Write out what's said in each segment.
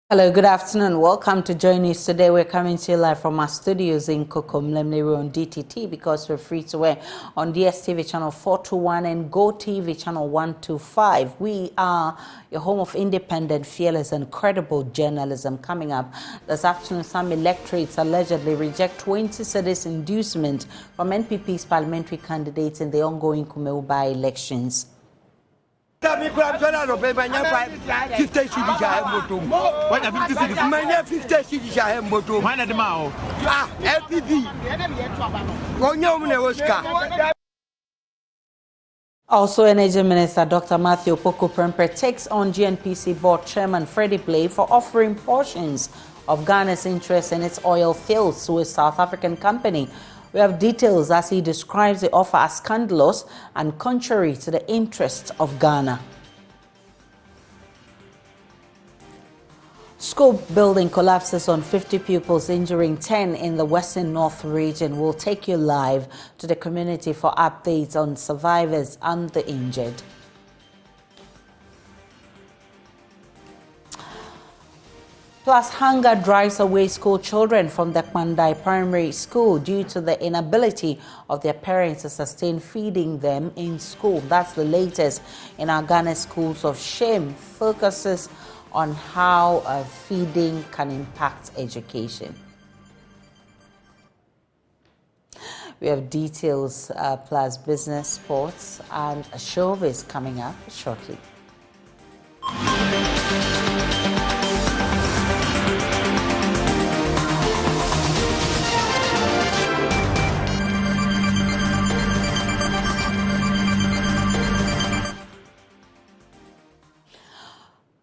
Hello, good afternoon. Welcome to Joy News. Today we're coming to you live from our studios in Kokomlemle on DTT because we're free to air on DSTV channel 421 and Go TV channel 125. We are your home of independent, fearless and credible journalism. Coming up this afternoon, some electorates allegedly reject 20 cedis inducement from NPP's parliamentary candidates in the ongoing Kumawu By-Elections. What Also, Energy Minister Dr. Matthew Amoako takes on GNPC Board Chairman Freddie Blay for offering portions of Ghana's interest in its oil fields to a South African company. We have details as he describes the offer as scandalous and contrary to the interests of Ghana. School building collapses on 50 pupils, injuring 10 in the Western North region. We'll take you live to the community for updates on survivors and the injured. Plus, hunger drives away school children from the Midday Primary School due to the inability of their parents to sustain feeding them in school. That's the latest in our Ghana Schools of Shame, focuses on how feeding can impact education. We have details plus business, sports, and a showbiz coming up shortly.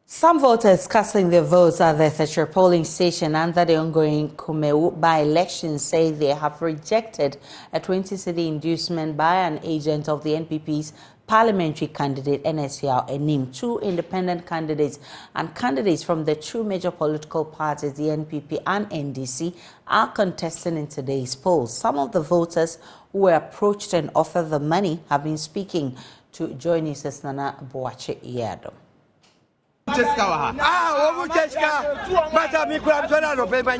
Some voters casting their votes at the Thatcher polling station under the ongoing Kumawu By-Election say they have rejected a 20 cedi inducement by an agent of the NPP's parliamentary candidate NSCR Enim. Two independent candidates and candidates from the two major political parties, the NPP and NDC, are contesting in today's polls. Some of the voters who were approached and offered the money have been speaking to Joy News' Nana Boakye-Yadom. Jessica, but I'm going to pay my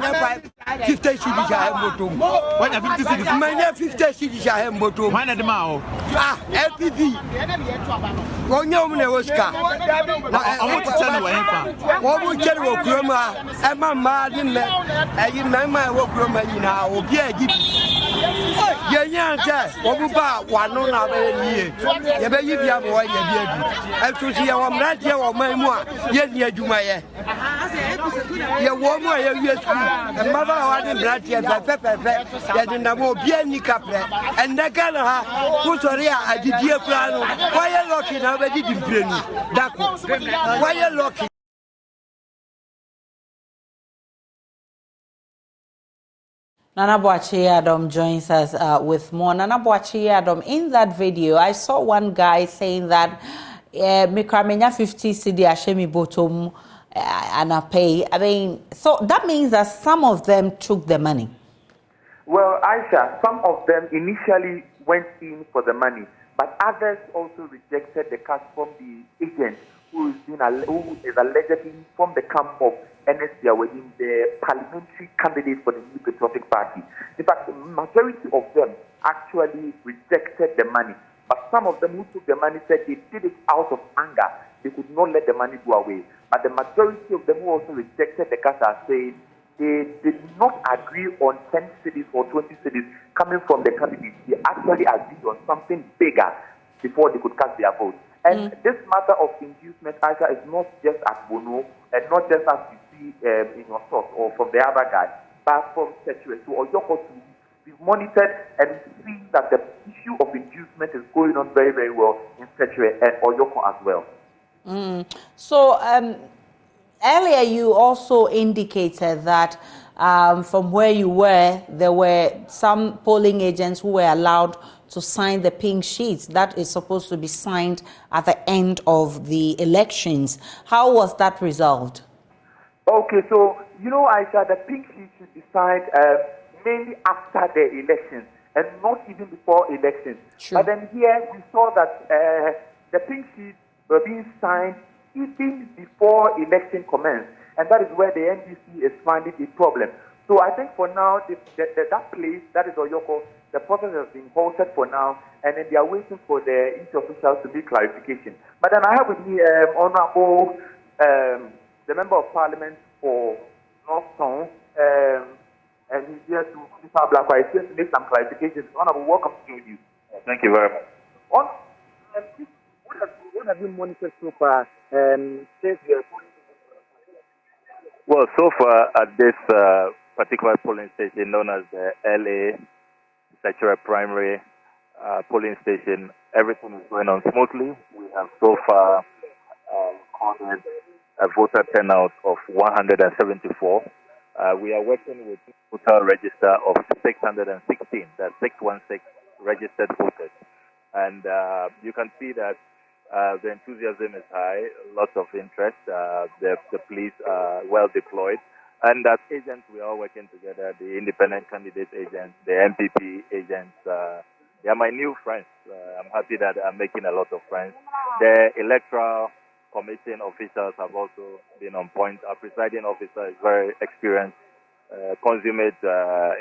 50 cities. I have bottom. When I 50 cities, my 50 cities, I have bottom. One at the mouth. LPV. One young Oscar. I want to tell you what we tell you, Grandma, and my mother, and you remember what Grandma now will be a gift. What about one on our year? You may be a boy, and to see our right here or my more. Yet, you may. Your woman, a mother, I didn't yet, but Pepper, that in the more Bienni Capre, and the Ghana, who's a real, I did dear plan. Why are you looking? I didn't bring that. Why are you looking? Nana Boakye-Yadom joins us with more. Nana Boakye-Yadom, in that video, I saw one guy saying that Mikramenya 50 cedi Ashemi bottom and I pay. I mean, so that means that some of them took the money. Well, Aisha, some of them initially went in for the money, but others also rejected the cash from the agent who is allegedly from the camp of NSCR within the parliamentary candidate for the New Patriotic Party. In fact, the majority of them actually rejected the money. But some of them who took the money said they did it out of anger. They could not let the money go away. But the majority of them who also rejected the cash are saying they did not agree on 10 cities or 20 cities coming from the candidates. They actually agreed on something bigger before they could cast their vote. And this matter of inducement, Aisha, is not just at Bono and not just as you see in your source or from the other guy, but from Setue to Oyoko to be monitored and see that the issue of inducement is going on very, very well in Setue and Oyoko as well. So earlier you also indicated that from where you were, there were some polling agents who were allowed to sign the pink sheets that is supposed to be signed at the end of the elections. How was that resolved? Okay, so, you know, Aisha, the pink sheet should be signed mainly after the elections and not even before elections. True. But then here we saw that the pink sheets were being signed even before election commenced. And that is where the NDC is finding a problem. So I think for now, that place, that is Oyoko, the process has been halted for now, and then they are waiting for the each officials to make clarification. But then I have with me Honorable, the Member of Parliament for North Town, and he's here to make some clarifications. Honorable, welcome to you. Thank you very much. What have you monitored so far since you are polling? Well, so far at this particular polling station known as the LA Statutory Primary polling station, everything is going on smoothly. We have so far recorded a voter turnout of 174. We are working with a voter register of 616, that's 616 registered voters. And you can see that the enthusiasm is high, lots of interest. The police are well deployed. And as agents, we are all working together, the independent candidate agents, the MPP agents. They are my new friends. I'm happy that I'm making a lot of friends. The electoral commission officials have also been on point. Our presiding officer is very experienced, consummate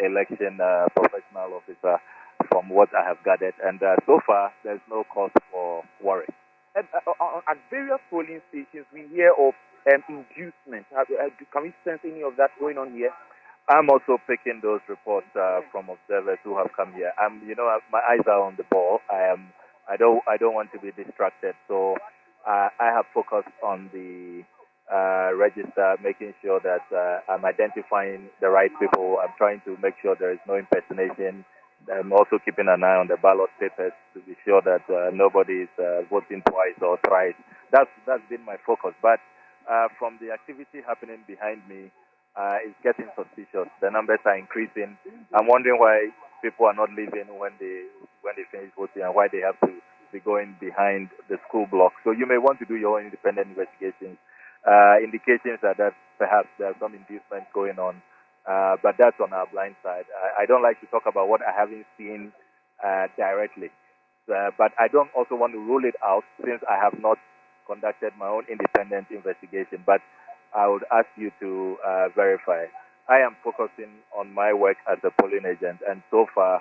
election professional officer from what I have gathered. And so far, there's no cause for worry. At various polling stations, we hear of inducement. Can we sense any of that going on here? I'm also picking those reports from observers who have come here. My eyes are on the ball. I don't want to be distracted. So I have focused on the register, making sure that I'm identifying the right people. I'm trying to make sure there is no impersonation. I'm also keeping an eye on the ballot papers to be sure that nobody is voting twice or thrice. That's been my focus. But from the activity happening behind me, it's getting suspicious. The numbers are increasing. I'm wondering why people are not leaving when they finish voting and why they have to be going behind the school block. So you may want to do your own independent investigations. Indications are that perhaps there's some inducement going on. But that's on our blind side. I don't like to talk about what I haven't seen directly. But I don't also want to rule it out since I have not conducted my own independent investigation. But I would ask you to verify. I am focusing on my work as a polling agent, and so far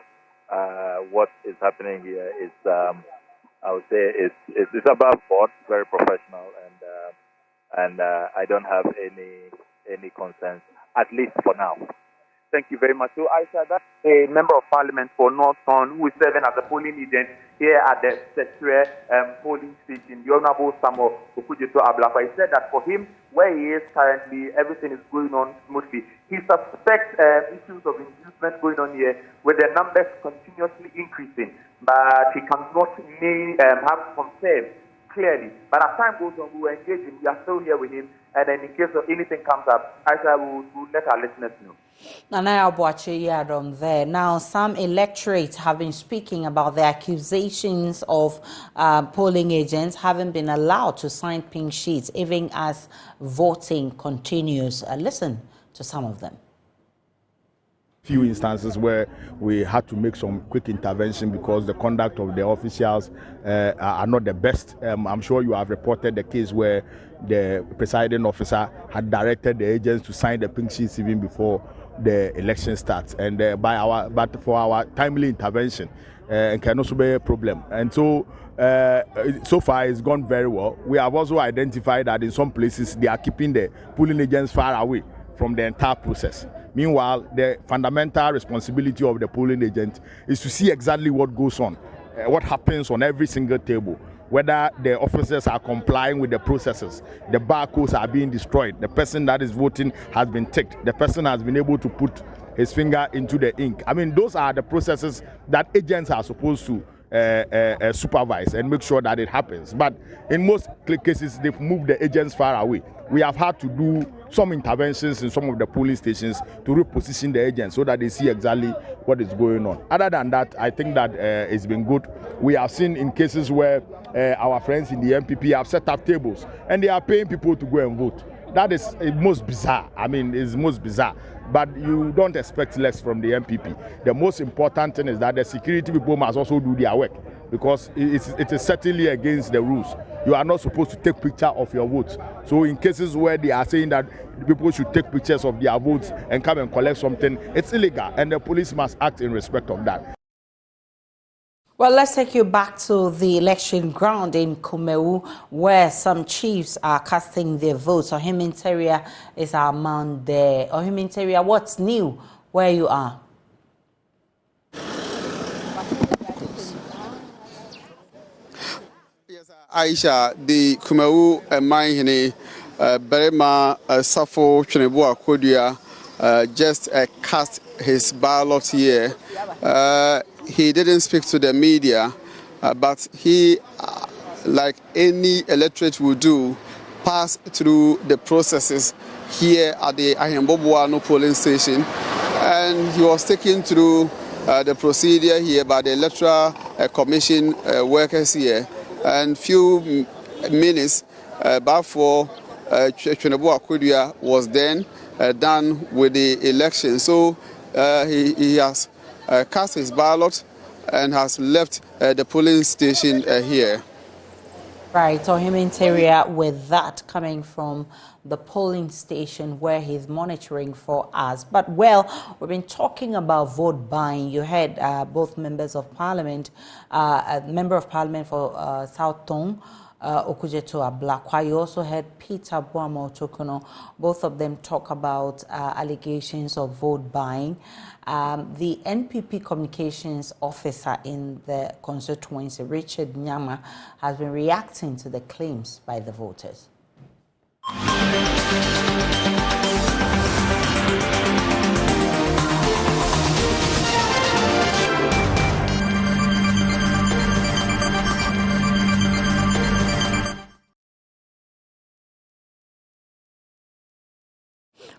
what is happening here is, I would say, it's above board, very professional, and I don't have any concerns, at least for now. Thank you very much. So, Aisha, that's a Member of Parliament for North Town who is serving as a polling agent here at the Statutory polling station, the Honorable Samuel Okujeto Ablakwa. He said that for him, where he is currently, everything is going on smoothly. He suspects issues of inducement going on here with the numbers continuously increasing, but he cannot have confirmed clearly. But as time goes on, we will engage him. We are still here with him. And then in case of anything comes up, I will let our listeners know. Nana Abuachi Yadom there. Now, some electorates have been speaking about the accusations of polling agents having been allowed to sign pink sheets even as voting continues. Listen to some of them. Few instances where we had to make some quick intervention because the conduct of the officials are not the best. I'm sure you have reported the case where the presiding officer had directed the agents to sign the pink sheets even before the election starts, and but for our timely intervention, can also be a problem. And so so far it's gone very well. We have also identified that in some places they are keeping the polling agents far away from the entire process. Meanwhile, the fundamental responsibility of the polling agent is to see exactly what goes on, what happens on every single table, whether the officers are complying with the processes, the barcodes are being destroyed, the person that is voting has been ticked, the person has been able to put his finger into the ink. I mean, those are the processes that agents are supposed to supervise and make sure that it happens. But in most cases, they've moved the agents far away. We have had to do some interventions in some of the polling stations to reposition the agents so that they see exactly what is going on. Other than that, I think that it's been good. We have seen in cases where our friends in the MPP have set up tables and they are paying people to go and vote. That is most bizarre. I mean, it's most bizarre. But you don't expect less from the MPP. The most important thing is that the security people must also do their work because it is certainly against the rules. you are not supposed to take picture of your votes. So in cases where they are saying that people should take pictures of their votes and come and collect something, it's illegal, and the police must act in respect of that. Well, let's take you back to the election ground in Kumawu, where some chiefs are casting their votes. Ohiminteria is our man there. Ohiminteria, what's new where you are? Yes, Aisha, the Kumawu Mahine Berema Safo Chenebua Kodia just cast his ballot here. He didn't speak to the media, but he, like any electorate would do, passed through the processes here at the Ahembobuano polling station, and he was taken through the procedure here by the Electoral Commission workers here. And few minutes before Chenebua Kodia was then done with the election. So he has cast his ballot and has left the polling station here. Right, Ohiminteria, with that coming from the polling station where he's monitoring for us. But, well, we've been talking about vote buying. You heard both members of parliament, a member of parliament for South Tong, Okujeto Ablakwa. You also heard Peter Boamo Tokono. Both of them talk about allegations of vote buying. The NPP communications officer in the constituency, Richard Nyama, has been reacting to the claims by the voters.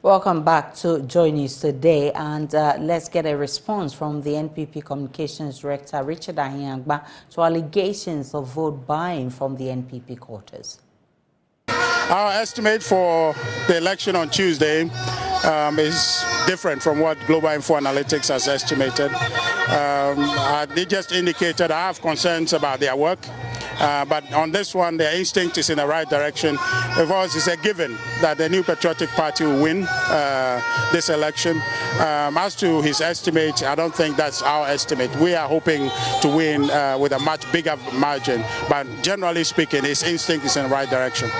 Welcome back to Joy News today, and let's get a response from the NPP Communications Director, Richard Ahiangba, to allegations of vote buying from the NPP quarters. Our estimate for the election on Tuesday is different from what Global Info Analytics has estimated. They just indicated I have concerns about their work. But on this one, their instinct is in the right direction. Of course, it's a given that the New Patriotic Party will win this election. As to his estimate, I don't think that's our estimate. We are hoping to win with a much bigger margin. But generally speaking, his instinct is in the right direction.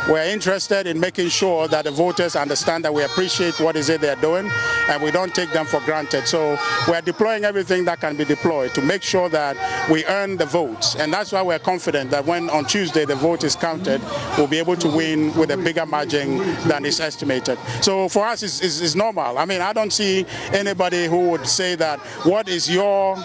We're interested in making sure that the voters understand that we appreciate what is it they're doing and we don't take them for granted. So we're deploying everything that can be deployed to make sure that we earn the votes. And that's why we're confident that when on Tuesday the vote is counted, we'll be able to win with a bigger margin than is estimated. So for us, it's normal. I mean, I don't see anybody who would say that what is your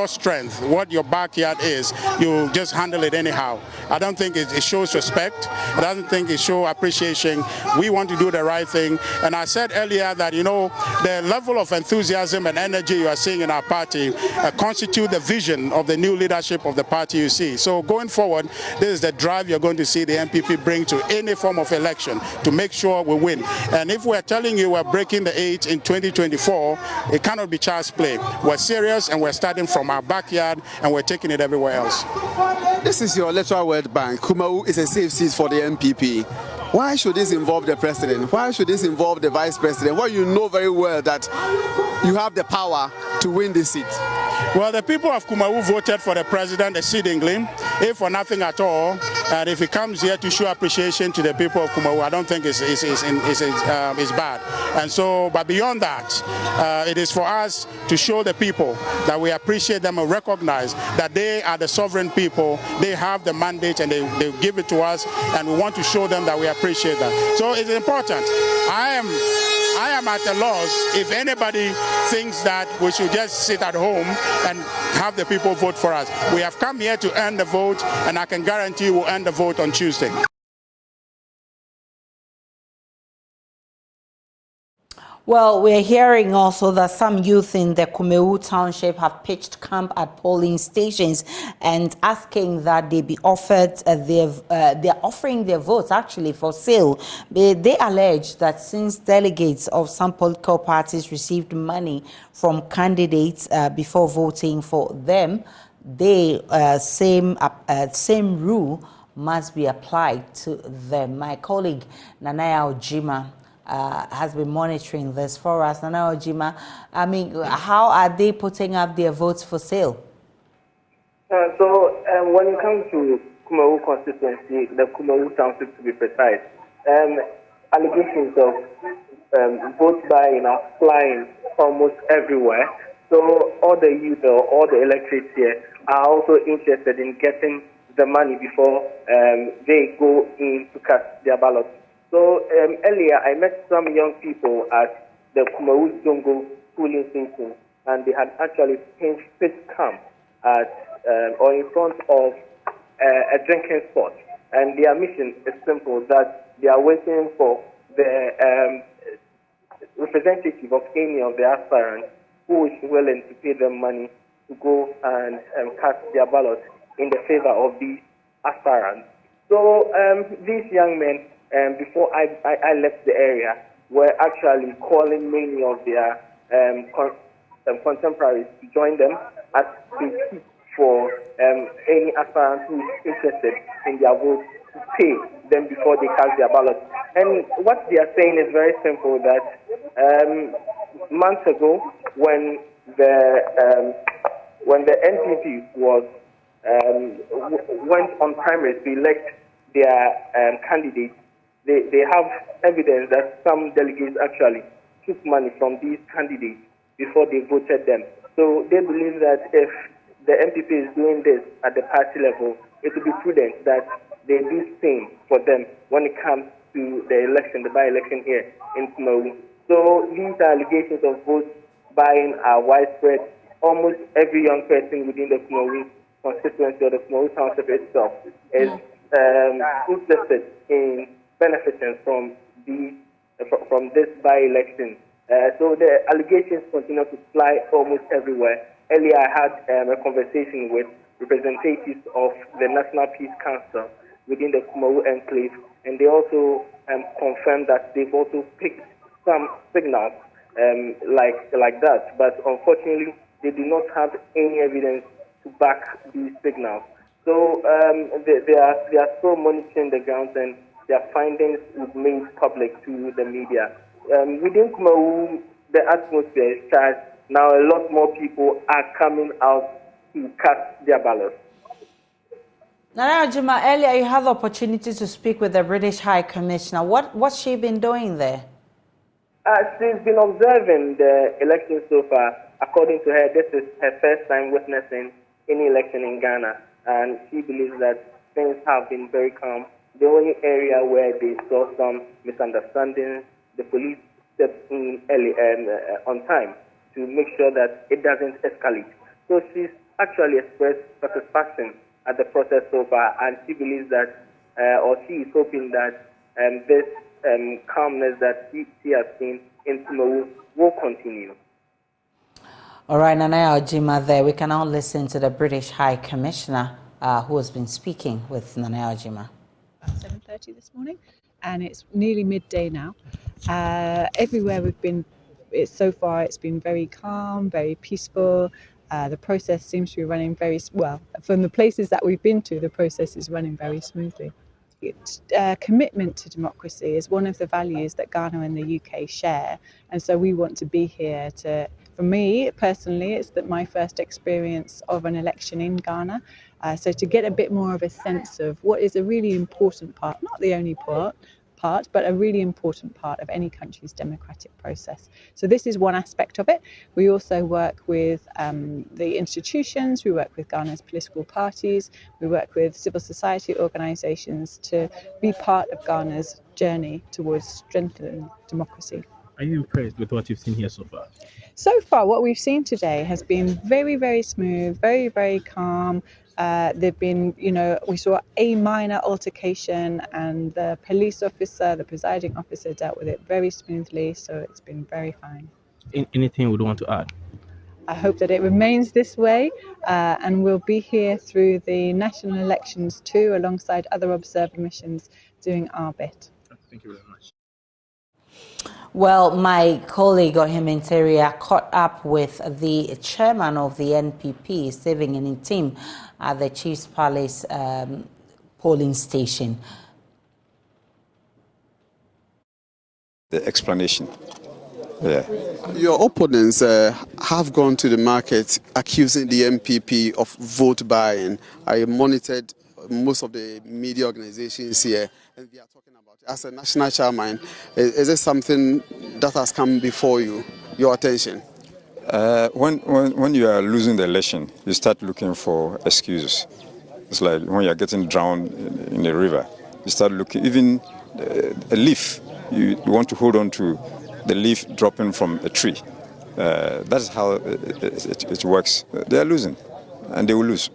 strength, what your backyard is, you just handle it anyhow. I don't think it shows respect. I don't think it shows appreciation. We want to do the right thing. And I said earlier that, you know, the level of enthusiasm and energy you are seeing in our party constitute the vision of the new leadership of the party you see. So going forward, this is the drive you're going to see the NPP bring to any form of election to make sure we win. And if we're telling you we're breaking the 8 in 2024, it cannot be child's play. We're serious and we're starting from our backyard and we're taking it everywhere else. This is your electoral World Bank. Kumawu is a safe seat for the NPP. Why should this involve the president? Why should this involve the vice president? Well, you know very well that you have the power to win this seat. Well, the people of Kumawu voted for the president exceedingly, if for nothing at all. And if he comes here to show appreciation to the people of Kumawu, I don't think it's bad. And so, but beyond that, it is for us to show the people that we appreciate them and recognize that they are the sovereign people. They have the mandate and they give it to us, and we want to show them that we appreciate that. So it's important. I am at a loss if anybody thinks that we should just sit at home and have the people vote for us. We have come here to earn the vote, and I can guarantee we'll earn the vote on Tuesday. Well, we're hearing also that some youth in the Kumawu township have pitched camp at polling stations and asking that they be offered, they're offering their votes actually for sale. They allege that since delegates of some political parties received money from candidates before voting for them, they same rule must be applied to them. My colleague Nanaya Ojima has been monitoring this for us. Nanaya Ojima, I mean, how are they putting up their votes for sale? When it comes to Kumawu constituency, the Kumawu township to be precise, allegations of vote buying are flying almost everywhere. So all the youth or all the electorates here are also interested in getting the money before they go in to cast their ballot. So earlier I met some young people at the Kumawu Zongo polling station, and they had actually pitched camp at or in front of a drinking spot. And their mission is simple, that they are waiting for the representative of any of the aspirants who is willing to pay them money to go and cast their ballot in the favor of these aspirants. So these young men, before I left the area, were actually calling many of their contemporaries to join them as they seek for any aspirant who is interested in their vote to pay them before they cast their ballot. And what they are saying is very simple, that months ago, when the NDC went on primaries to elect their candidates, they have evidence that some delegates actually took money from these candidates before they voted them. So they believe that if the MPP is doing this at the party level, it would be prudent that they do the same for them when it comes to the election, the by-election here in Kumawu. So these allegations of vote buying are widespread. Almost every young person within the Kumawu constituency or the Kumawu township itself is interested in benefiting from this by-election. So the allegations continue to fly almost everywhere. Earlier, I had a conversation with representatives of the National Peace Council within the Kumawu enclave, and they also confirmed that they've also picked some signals like that. But unfortunately, they do not have any evidence to back these signals. So they are still monitoring the grounds, and their findings will be made public to the media. Within Kumawu, the atmosphere is charged. Now a lot more people are coming out to cast their ballots. Nanaya Ojima, earlier you had the opportunity to speak with the British High Commissioner. What's she been doing there? She's been observing the election so far. According to her, this is her first time witnessing any election in Ghana, and she believes that things have been very calm. The only area where they saw some misunderstandings, the police stepped in early and on time to make sure that it doesn't escalate. So she's actually expressed satisfaction at the process so far, and she believes that, or she is hoping that this calmness that she has seen in Kumawu will continue. All right, Nanaya Ojima there. We can now listen to the British High Commissioner who has been speaking with Nanaya Ojima. 7:30 this morning, and it's nearly midday now. Everywhere we've been, so far it's been very calm, very peaceful. The process seems to be running very well. From the places that we've been to, the process is running very smoothly. Commitment to democracy is one of the values that Ghana and the UK share, and so we want to be here to. For me personally, it's my first experience of an election in Ghana, so to get a bit more of a sense of what is a really important part, not the only part, but a really important part of any country's democratic process. So this is one aspect of it. We also work with the institutions, we work with Ghana's political parties, we work with civil society organisations to be part of Ghana's journey towards strengthening democracy. Are you impressed with what you've seen here so far? So far, what we've seen today has been very, very smooth, very, very calm. There've been, we saw a minor altercation, and the police officer, the presiding officer, dealt with it very smoothly. So it's been very fine. Anything you would want to add? I hope that it remains this way, and we'll be here through the national elections too, alongside other observer missions, doing our bit. Thank you very much. Well, my colleague Ohim Interior caught up with the chairman of the NPP, Stephen Team, at the Chief's Palace polling station. The explanation. Yeah. Your opponents have gone to the market accusing the MPP of vote buying. I monitored most of the media organizations here, and they are talking about it. As a national chairman, is it something that has come before your attention? When you are losing the election, you start looking for excuses. It's like when you are getting drowned in a river, you start looking, even a leaf, you want to hold on to the leaf dropping from a tree. That's how it works. They are losing, and they will lose.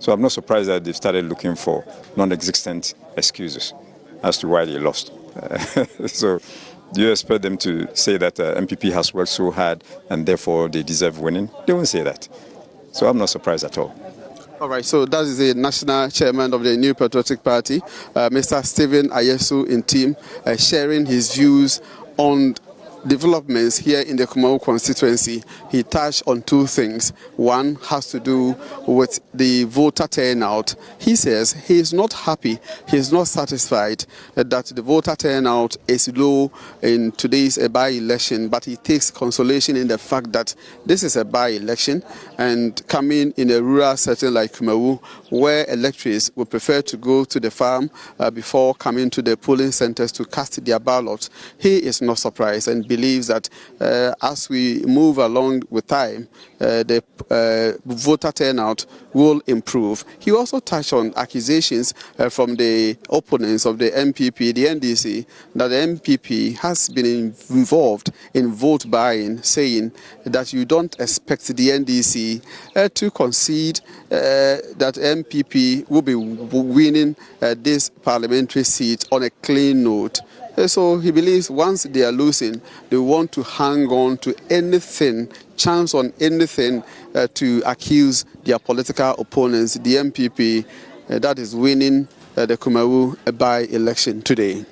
So I'm not surprised that they've started looking for non-existent excuses as to why they lost. So do you expect them to say that MPP has worked so hard and therefore they deserve winning? They won't say that. So I'm not surprised at all. All right, so that is the national chairman of the New Patriotic Party, Mr. Stephen Ayesu in team, sharing his views on developments here in the Kumawu constituency. He touched on two things. One has to do with the voter turnout. He says he is not happy, he is not satisfied that the voter turnout is low in today's by-election, but he takes consolation in the fact that this is a by-election and coming in a rural setting like Kumawu, where electors would prefer to go to the farm before coming to the polling centers to cast their ballot. He is not surprised and believes that as we move along with time, the voter turnout will improve. He also touched on accusations from the opponents of the MPP, the NDC, that the MPP has been involved in vote buying, saying that you don't expect the NDC to concede that MPP will be winning this parliamentary seat on a clean note. So he believes once they are losing, they want to hang on to anything, chance on anything to accuse their political opponents, the MPP, that is winning the Kumawu by-election today.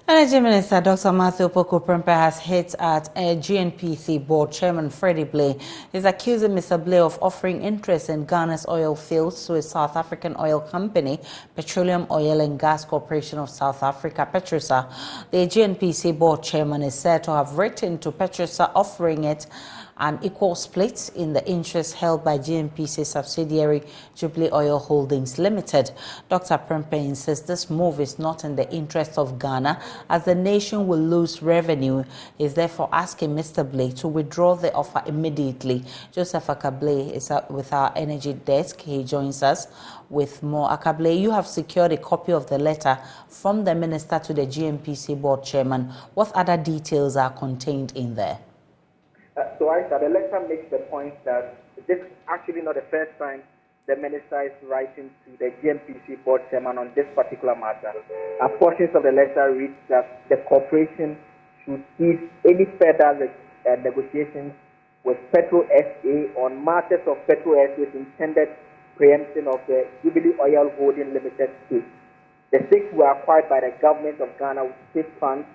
Energy Minister Dr. Amoako has hit at a GNPC board chairman Freddie Blay. He's accusing Mr. Blay of offering interest in Ghana's oil fields to a South African oil company, Petroleum Oil and Gas Corporation of South Africa, Petrosa. The GNPC board chairman is said to have written to Petrosa offering it an equal split in the interest held by GNPC subsidiary Jubilee Oil Holdings Limited. Dr. Prempeh insists this move is not in the interest of Ghana, as the nation will lose revenue. He is therefore asking Mr. Blay to withdraw the offer immediately. Joseph Akable is with our energy desk. He joins us with more. Akable, you have secured a copy of the letter from the minister to the GNPC board chairman. What other details are contained in there? So the letter makes the point that this is actually not the first time the minister is writing to the GNPC board chairman on this particular matter. Portions of the letter reads that the corporation should cease any further negotiations with Petro SA on matters of Petro SA's intended preemption of the Jubilee Oil Holding Limited stake. The stakes were acquired by the government of Ghana with state funds.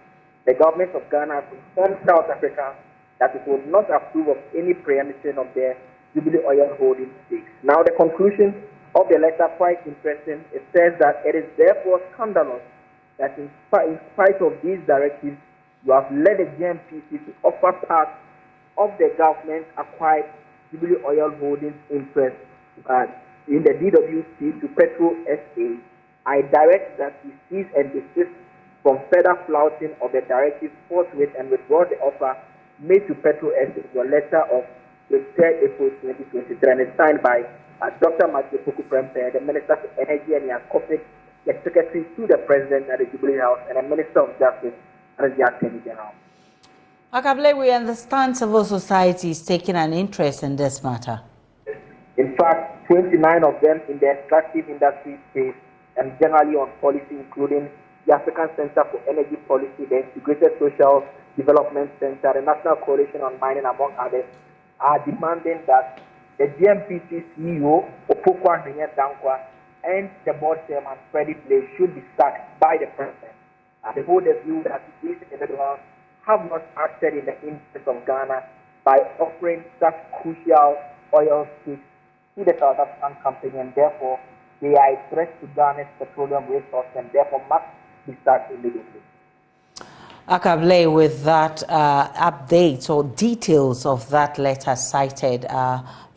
The government of Ghana has informed South Africa that it would not approve of any preemption of the Jubilee Oil Holding stakes. Now, the conclusion of the letter, quite interesting. It says that it is therefore scandalous that in spite of these directives, you have led the GNPC to offer part of the government-acquired Jubilee Oil Holdings interest in the DWC to Petro SA. I direct that you cease and desist from further flouting of the directives forthwith and withdraw the offer made to Petro SA, your letter of the 3rd April 2023, and it's signed by Dr. Amoako Prempeh, the Minister for Energy, and he has copied the Secretary to the President at the Jubilee House and the Minister of Justice and the Attorney General. Akable, we understand civil society is taking an interest in this matter. In fact, 29 of them in the extractive industry space and generally on policy, including the African Center for Energy Policy, the Integrated Social Development Center, the National Coalition on Mining, among others, are demanding that the GNPC CEO, Opoku Dankwa, and the board chairman, Freddie Blay, should be sacked by the president. They hold the view that these individuals have not acted in the interest of Ghana by offering such crucial oil stakes to the South African company, and therefore they are a threat to Ghana's petroleum resource and therefore must be sacked immediately. Akable, with that update or details of that letter cited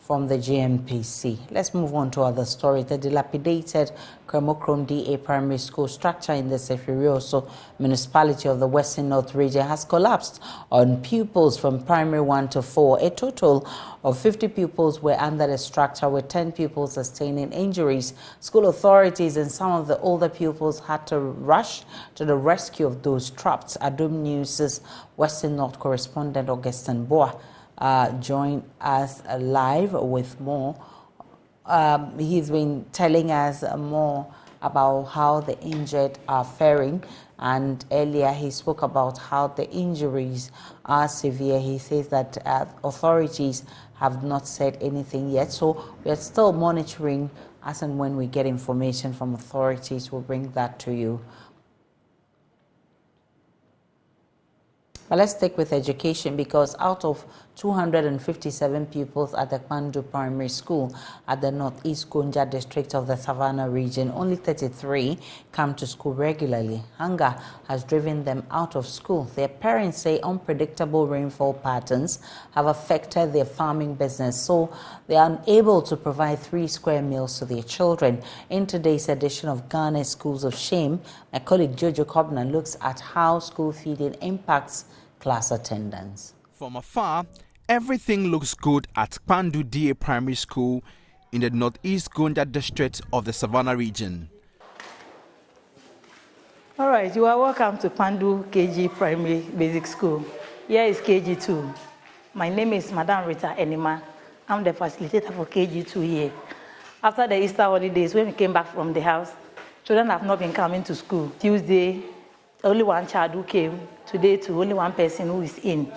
from the GMPC. Let's move on to other stories. The dilapidated Kremokrom DA primary school structure in the Sefirioso municipality of the Western North region has collapsed on pupils from primary 1 to 4. A total of 50 pupils were under the structure, with 10 pupils sustaining injuries. School authorities and some of the older pupils had to rush to the rescue of those trapped. Adom News' Western North correspondent Augustin Boa join us live with more. He's been telling us more about how the injured are faring, and earlier he spoke about how the injuries are severe. He says that authorities have not said anything yet, so we are still monitoring. As and when we get information from authorities, we'll bring that to you. But let's stick with education, because out of 257 pupils at the Kpandu Primary School at the Northeast Gonja district of the Savannah region, only 33 come to school regularly. Hunger has driven them out of school. Their parents say unpredictable rainfall patterns have affected their farming business, so they are unable to provide 3 square meals to their children. In today's edition of Ghana's Schools of Shame, my colleague Jojo Kobna looks at how school feeding impacts class attendance. From afar, everything looks good at Kpandu DA Primary School in the Northeast Gonja district of the Savannah region. All right, you are welcome to Kpandu KG Primary Basic School. Here is KG2. My name is Madam Rita Enima. I'm the facilitator for KG2 here. After the Easter holidays, when we came back from the house, children have not been coming to school. Tuesday, only one child who came. Today, to only one person who is in.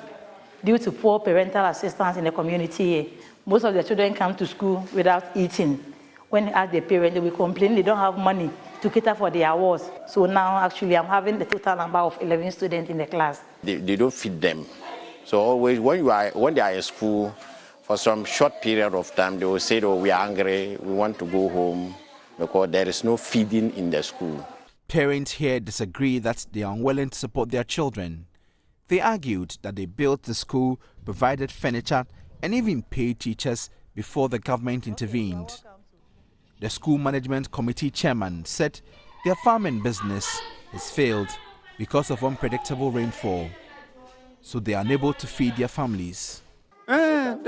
Due to poor parental assistance in the community here, most of the children come to school without eating. When they ask their parents, they will complain they don't have money to cater for their awards. So now, actually, I'm having the total number of 11 students in the class. They don't feed them. So always, when they are in school, for some short period of time, they will say, oh, we are hungry, we want to go home, because there is no feeding in the school. Parents here disagree that they are unwilling to support their children. They argued that they built the school, provided furniture, and even paid teachers before the government intervened. The school management committee chairman said their farming business has failed because of unpredictable rainfall, so they are unable to feed their families. Last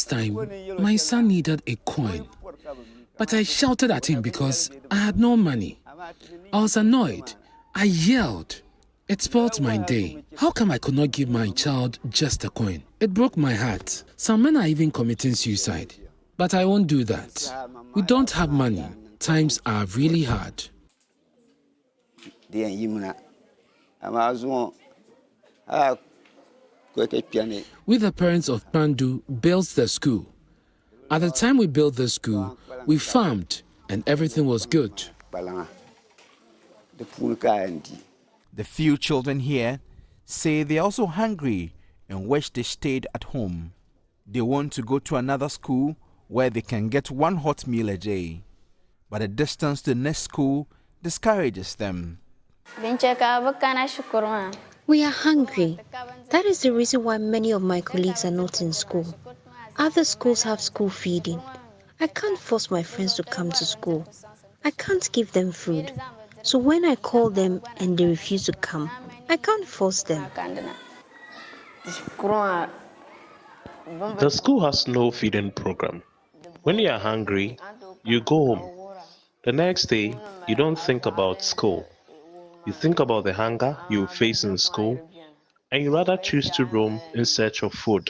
time, my son needed a coin, but I shouted at him because I had no money. I was annoyed. I yelled. It spoiled my day. How come I could not give my child just a coin? It broke my heart. Some men are even committing suicide. But I won't do that. We don't have money. Times are really hard. We, the parents of Pandu, built the school. At the time we built the school, we farmed and everything was good. The few children here say they're also hungry and wish they stayed at home. They want to go to another school where they can get 1 hot meal a day. But the distance to the next school discourages them. We are hungry. That is the reason why many of my colleagues are not in school. Other schools have school feeding. I can't force my friends to come to school. I can't give them food. So when I call them and they refuse to come, I can't force them. The school has no feeding program. When you are hungry, you go home. The next day, you don't think about school. You think about the hunger you face in school, and you rather choose to roam in search of food.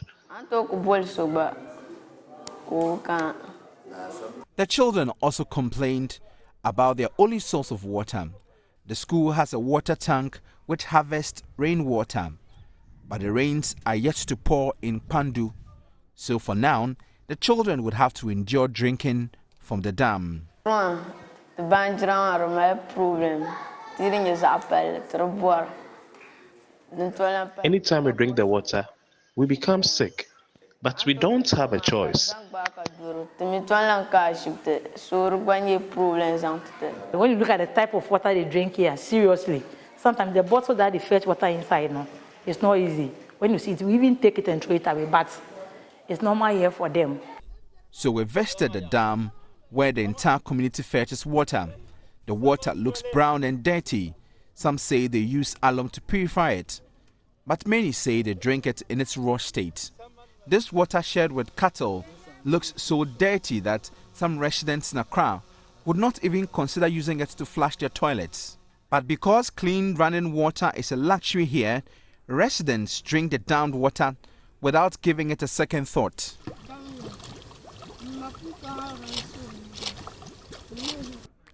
The children also complained about their only source of water. The school has a water tank which harvests rainwater, but the rains are yet to pour in Pandu. So for now, the children would have to endure drinking from the dam. The banjira are my problem. Tiring is apple, trouble. Anytime we drink the water, we become sick, but we don't have a choice. When you look at the type of water they drink here, seriously, sometimes the bottle that they fetch water inside, no, it's not easy. When you see it, we even take it and throw it away, but it's normal here for them. So we visited the dam where the entire community fetches water. The water looks brown and dirty. Some say they use alum to purify it, but many say they drink it in its raw state. This water shared with cattle looks so dirty that some residents in Accra would not even consider using it to flush their toilets. But because clean running water is a luxury here, residents drink the dammed water without giving it a second thought.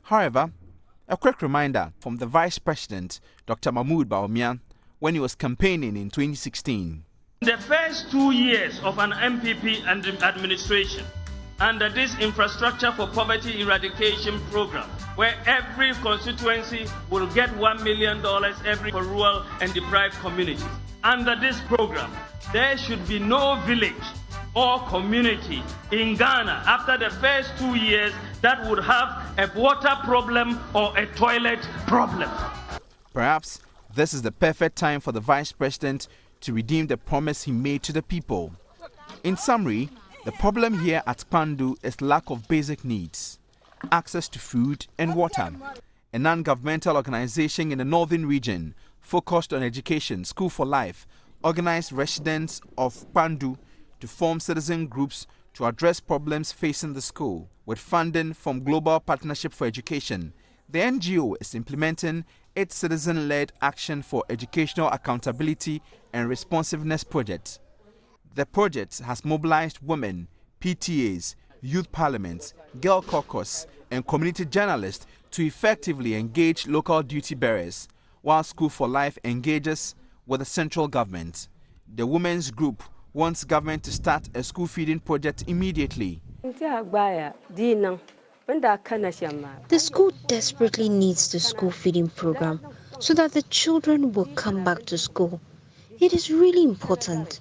However, a quick reminder from the Vice President, Dr. Kumawu By-Election, when he was campaigning in 2016. The first 2 years of an MPP administration under this Infrastructure for Poverty Eradication program, where every constituency will get $1 million every for rural and deprived communities. Under this program, there should be no village or community in Ghana after the first 2 years that would have a water problem or a toilet problem. Perhaps this is the perfect time for the Vice President to redeem the promise he made to the people. In summary, the problem here at Pandu is lack of basic needs, access to food and water. A non-governmental organization in the northern region focused on education, School for Life, organized residents of Pandu to form citizen groups to address problems facing the school. With funding from Global Partnership for Education, the NGO is implementing its citizen-led Action for Educational Accountability and Responsiveness project. The project has mobilized women, PTAs, youth parliaments, girl caucus, and community journalists to effectively engage local duty bearers, while School for Life engages with the central government. The women's group wants government to start a school feeding project immediately. The school desperately needs the school feeding program so that the children will come back to school. It is really important.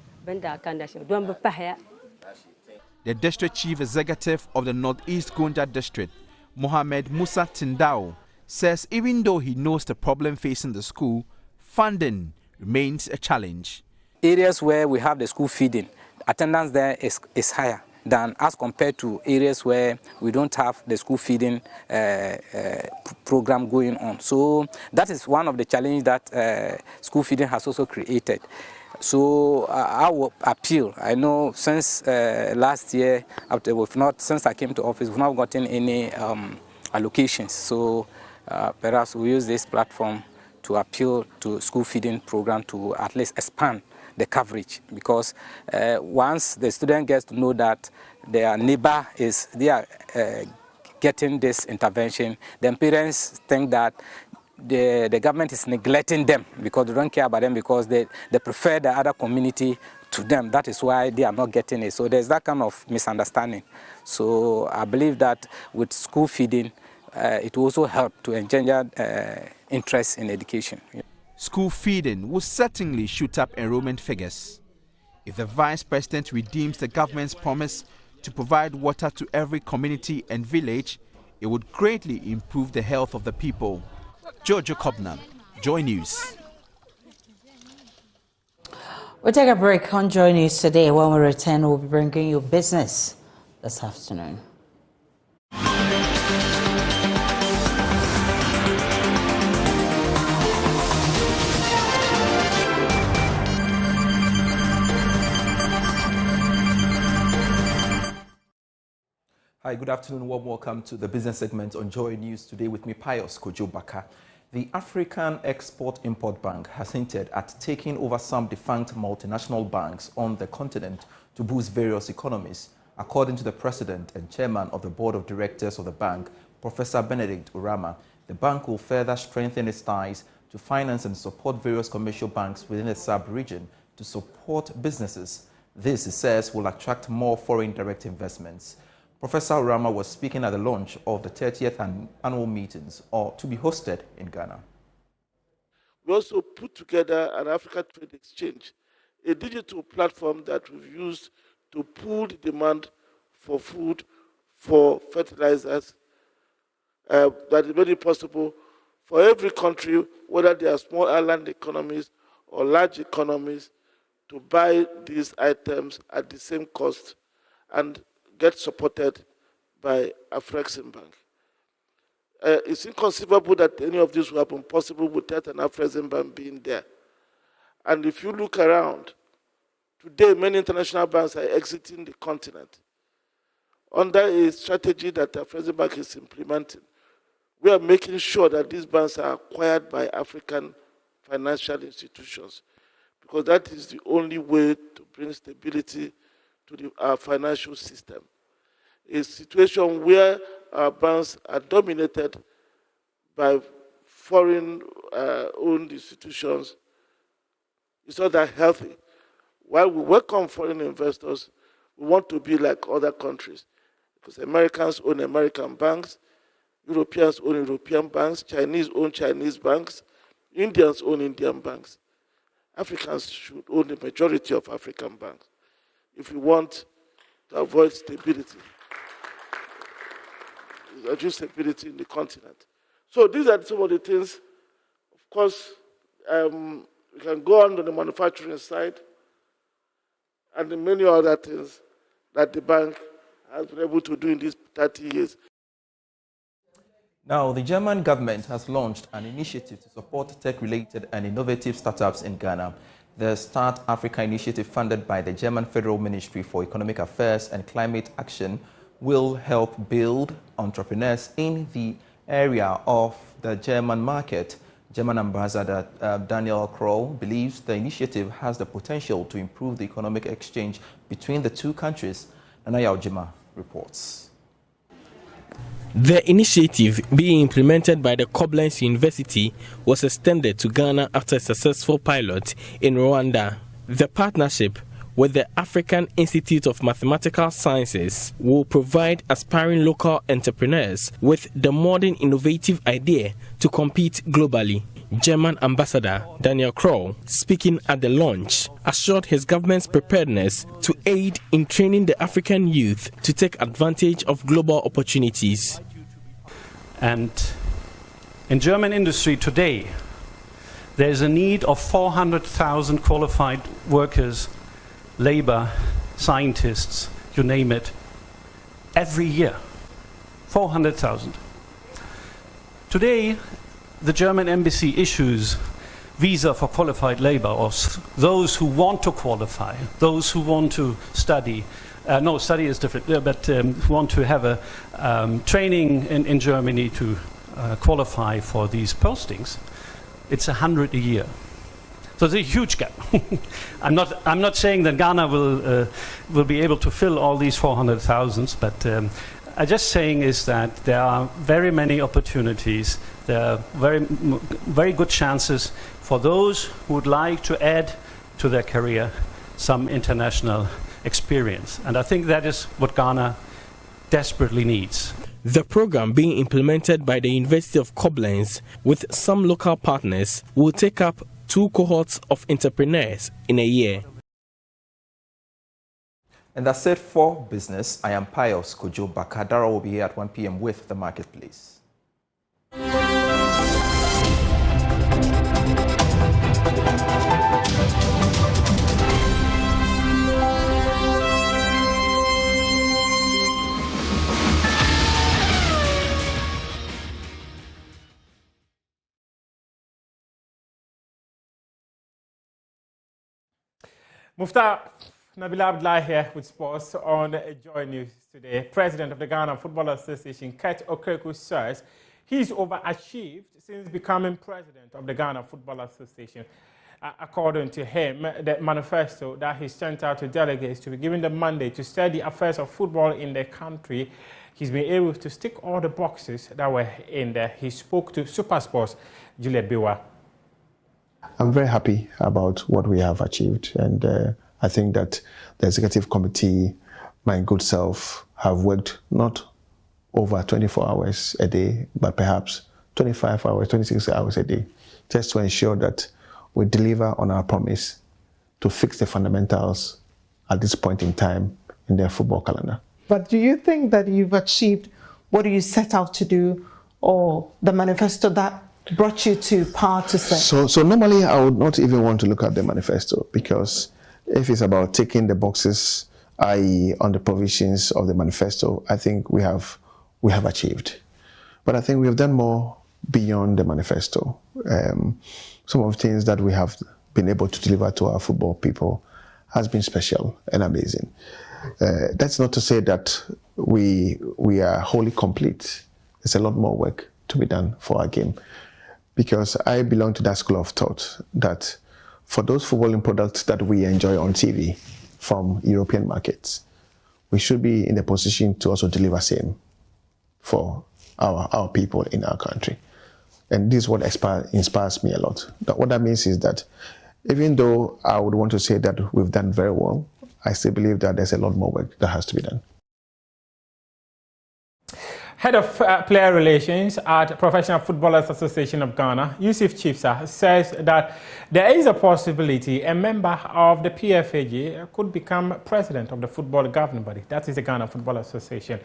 The district chief executive of the Northeast Gonja district, Mohammed Musa Tindao, says even though he knows the problem facing the school, funding remains a challenge. Areas where we have the school feeding, attendance there is higher than as compared to areas where we don't have the school feeding program going on. So that is one of the challenges that school feeding has also created. So I will appeal. I know since last year, since I came to office, we've not gotten any allocations. So perhaps we use this platform to appeal to school feeding program to at least expand the coverage, because once the student gets to know that their neighbor is getting this intervention, then parents think that the government is neglecting them because they don't care about them, because they prefer the other community to them. That is why they are not getting it. So there's that kind of misunderstanding. So I believe that with school feeding, it will also help to engender interest in education. School feeding will certainly shoot up enrollment figures. If the Vice President redeems the government's promise to provide water to every community and village, it would greatly improve the health of the people. Jojo Kobna, Joy News. We'll take a break on Joy News today. When we return, we'll be bringing you business this afternoon. Hi, good afternoon. Warm welcome to the business segment on Joy News. Today with me, Pius Kojobaka. The African Export-Import Bank has hinted at taking over some defunct multinational banks on the continent to boost various economies. According to the president and chairman of the board of directors of the bank, Professor Benedict Urama, the bank will further strengthen its ties to finance and support various commercial banks within the sub-region to support businesses. This, he says, will attract more foreign direct investments. Professor Rama was speaking at the launch of the 30th annual meetings, or to be hosted in Ghana. We also put together an Africa Trade Exchange, a digital platform that we've used to pool the demand for food, for fertilizers, that is made it possible for every country, whether they are small island economies or large economies, to buy these items at the same cost and get supported by Afreximbank. It's inconceivable that any of this will happen possible without an Afreximbank being there. And if you look around, today many international banks are exiting the continent. Under a strategy that Afreximbank is implementing, we are making sure that these banks are acquired by African financial institutions, because that is the only way to bring stability to our financial system. A situation where our banks are dominated by foreign-owned institutions is not that healthy. While we welcome foreign investors, we want to be like other countries, because Americans own American banks, Europeans own European banks, Chinese own Chinese banks, Indians own Indian banks. Africans should own the majority of African banks if we want to avoid stability, reduce stability in the continent. So these are some of the things. Of course, we can go on to the manufacturing side and the many other things that the bank has been able to do in these 30 years. Now, the German government has launched an initiative to support tech-related and innovative startups in Ghana. The Start Africa initiative, funded by the German Federal Ministry for Economic Affairs and Climate Action, will help build entrepreneurs in the area of the German market. German Ambassador Daniel Kroll believes the initiative has the potential to improve the economic exchange between the two countries. Nanaya Ojima reports. The initiative being implemented by the Koblenz University was extended to Ghana after a successful pilot in Rwanda. The partnership with the African Institute of Mathematical Sciences will provide aspiring local entrepreneurs with the modern innovative idea to compete globally. German Ambassador Daniel Kroll, speaking at the launch, assured his government's preparedness to aid in training the African youth to take advantage of global opportunities. And in German industry today, there is a need of 400,000 qualified workers, labor, scientists, you name it, every year. 400,000. Today, the German embassy issues visa for qualified labor, or those who want to qualify, those who want to study. No, study is different, but who want to have a training in Germany to qualify for these postings. It's 100 a year. So there's a huge gap. I'm not saying that Ghana will be able to fill all these 400,000, but I'm just saying is that there are very many opportunities. There are very good chances for those who would like to add to their career some international experience. And I think that is what Ghana desperately needs. The program being implemented by the University of Koblenz with some local partners will take up 2 cohorts of entrepreneurs in a year. And that's it for business. I am Pius Kojo Bakadara. Will be here at 1 p.m. with the marketplace. Mufta Nabila Abdullah here with sports on Joy News today. President of the Ghana Football Association, Kurt Okereke, says he's overachieved since becoming president of the Ghana Football Association. According to him, the manifesto that he sent out to delegates to be given the mandate to study affairs of football in the country, he's been able to tick all the boxes that were in there. He spoke to Supersports, Juliet Biwa. I'm very happy about what we have achieved, and I think that the executive committee, my good self, have worked not over 24 hours a day, but perhaps 25 hours, 26 hours a day, just to ensure that we deliver on our promise to fix the fundamentals at this point in time in their football calendar. But do you think that you've achieved what you set out to do, or the manifesto that brought you to power to say? So normally I would not even want to look at the manifesto, because if it's about ticking the boxes, i.e. on the provisions of the manifesto, I think we have achieved. But I think we have done more beyond the manifesto. Some of the things that we have been able to deliver to our football people has been special and amazing. That's not to say that we are wholly complete. There's a lot more work to be done for our game, because I belong to that school of thought that for those footballing products that we enjoy on TV from European markets, we should be in a position to also deliver same for our people in our country. And this is what inspires me a lot. What that means is that even though I would want to say that we've done very well, I still believe that there's a lot more work that has to be done. Head of Player Relations at Professional Footballers Association of Ghana, Yusuf Chipsa, says that there is a possibility a member of the PFAG could become president of the football governing body. That is the Ghana Football Association.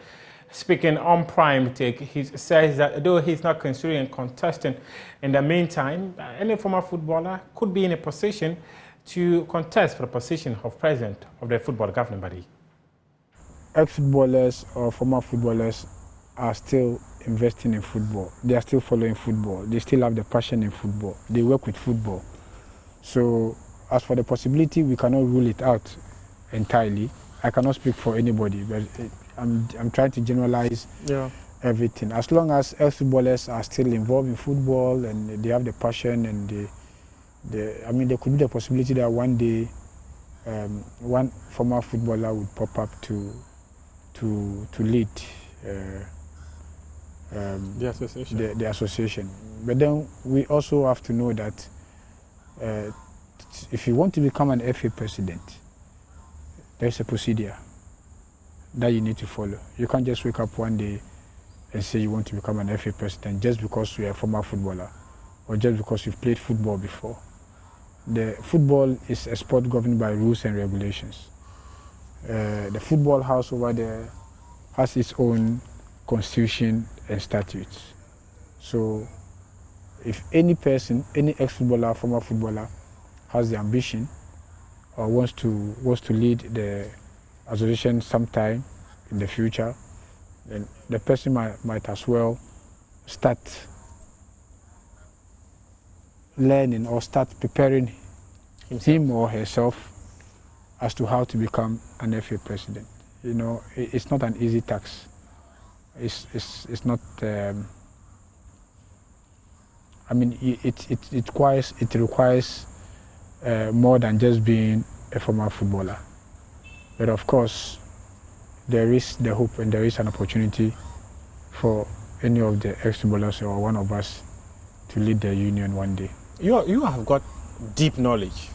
Speaking on Prime Take, he says that though he's not considering contesting, in the meantime, any former footballer could be in a position to contest for the position of president of the football governing body. Ex-footballers or former footballers are still investing in football. They are still following football. They still have the passion in football. They work with football. So as for the possibility, we cannot rule it out entirely. I cannot speak for anybody, but I'm trying to generalize everything. As long as ex-footballers are still involved in football and they have the passion, and there could be the possibility that one day one former footballer would pop up to lead the association. But then we also have to know that if you want to become an FA president, there's a procedure that you need to follow. You can't just wake up one day and say you want to become an FA president just because you're a former footballer or just because you've played football before. The football is a sport governed by rules and regulations. The football house over there has its own constitution and statutes. So if any person, any ex-footballer, former footballer has the ambition or wants to lead the association sometime in the future, then the person might as well start learning or start preparing him or herself as to how to become an FA president. You know, it's not an easy task. It's not. I mean, it requires more than just being a former footballer. But of course, there is the hope and there is an opportunity for any of the ex-footballers or one of us to lead the union one day. You have got deep knowledge,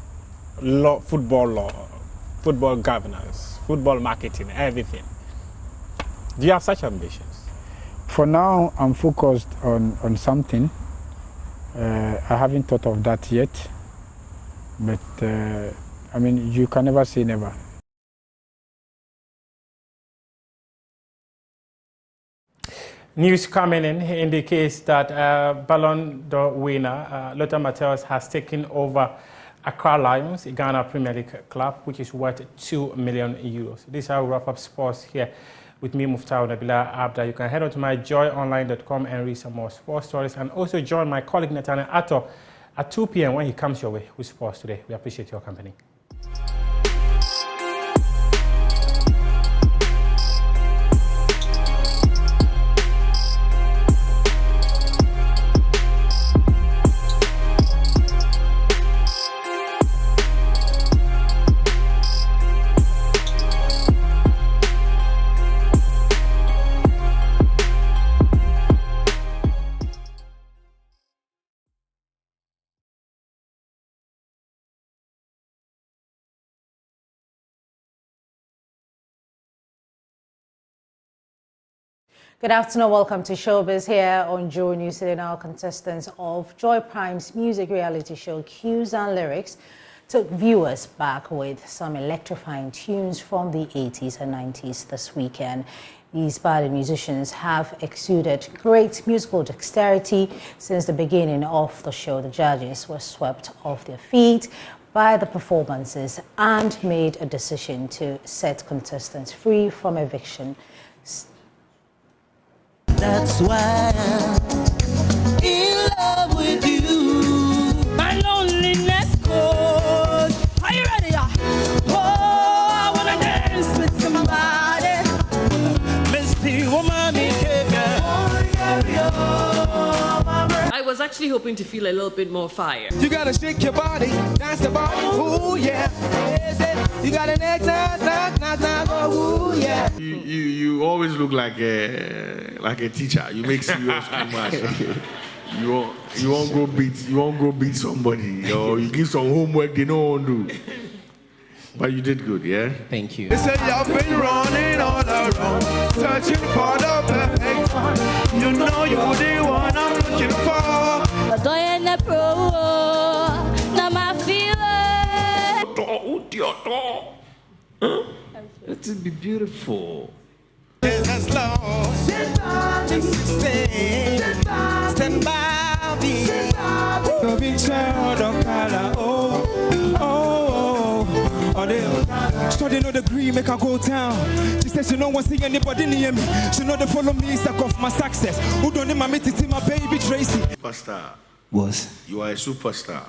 football governance, football marketing, everything. Do you have such ambitions? For now, I'm focused on something. I haven't thought of that yet, but I mean, you can never say never. News coming in indicates that Ballon d'Or winner Lothar Matthäus has taken over Accra Lions, a Ghana Premier League club, which is worth €2 million. This is how we wrap up sports here with me, Muftau Nabila Abda. You can head on to myjoyonline.com and read some more sports stories, and also join my colleague Nathaniel Atto at 2 p.m. when he comes your way with sports today. We appreciate your company. Good afternoon, welcome to Showbiz here on Joy News Today. Now, contestants of Joy Prime's music reality show Cues and Lyrics took viewers back with some electrifying tunes from the 80s and 90s this weekend. These budding musicians have exuded great musical dexterity since the beginning of the show. The judges were swept off their feet by the performances and made a decision to set contestants free from eviction. That's why I'm in love with you. My loneliness goes. Are you ready? Oh, I wanna dance with somebody. Misty woman, I was actually hoping to feel a little bit more fire. you gotta shake your body, dance the body. Ooh yeah, you gotta knock, oh ooh yeah. You always look like a teacher. You make serious remarks. You won't go beat somebody, or you give some homework they don't want to do. But you did good, yeah? Thank you. They say you've been running all around, searching for the perfect one. You know you're the one I'm looking for. Let it be beautiful. Stand by me. You've been child of color. So they know the green make her go down. She says she don't want to see anybody near me. She know they follow me suck off my success. Who don't need my mate to my baby Tracy. Superstar. Was. You are a superstar.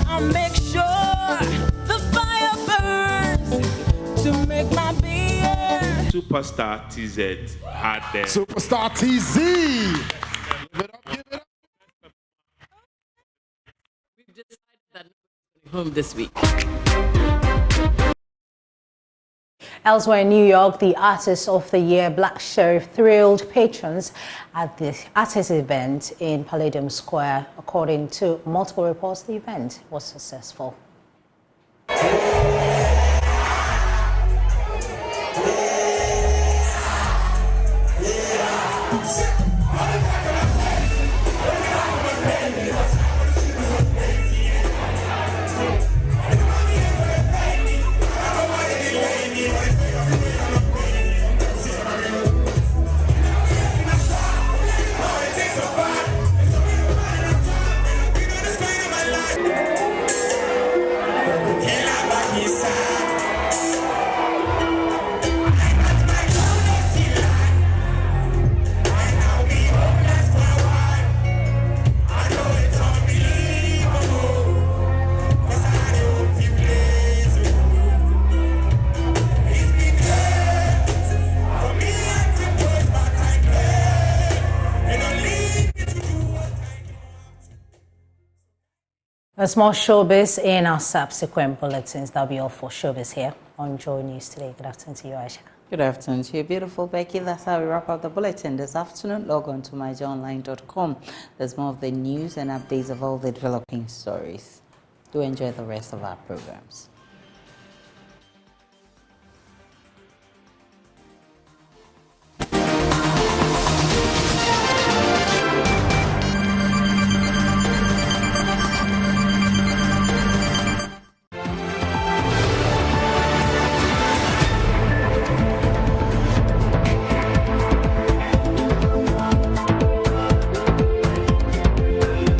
I'll make sure the fire burns to make my being. Superstar TZ had there. Superstar TZ. We've decided that home this week. Elsewhere in New York, the Artist of the Year Black Sheriff thrilled patrons at the artist event in Palladium Square. According to multiple reports, the event was successful. A small showbiz in our subsequent bulletins. That'll be all for Showbiz here on Joy News Today. Good afternoon to you, Aisha. Good afternoon to you, beautiful Becky. That's how we wrap up the bulletin this afternoon. Log on to myjoyonline.com. There's more of the news and updates of all the developing stories. Do enjoy the rest of our programs.